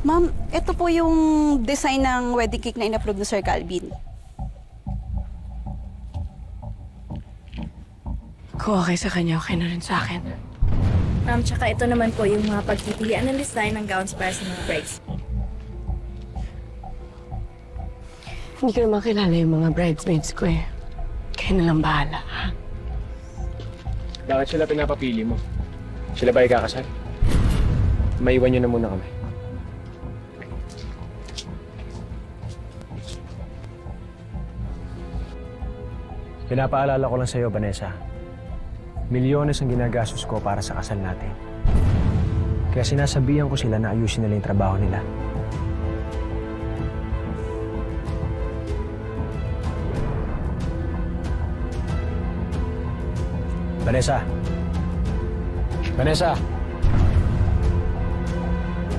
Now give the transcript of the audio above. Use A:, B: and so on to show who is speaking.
A: Ma'am, ito po yung design ng wedding cake na in-approve ni Sir Calvin.
B: Kung okay sa kanya, okay na rin sa akin.
C: Ma'am, tsaka ito naman po yung mga pagpipilian ng design ng gowns para sa mga brides.
B: Hindi ko naman kilala yung mga bridesmaids ko eh. Kayo na lang bahala, ha?
D: Bakit sila pinapapili mo? Sila ba ikakasal? Maiwan niyo na muna kami. Pinapaalala ko lang sa'yo, Vanessa. Milyones ang ginagastos ko para sa kasal natin. Kaya sinasabihan ko sila na ayusin nila yung trabaho nila. Vanessa! Vanessa!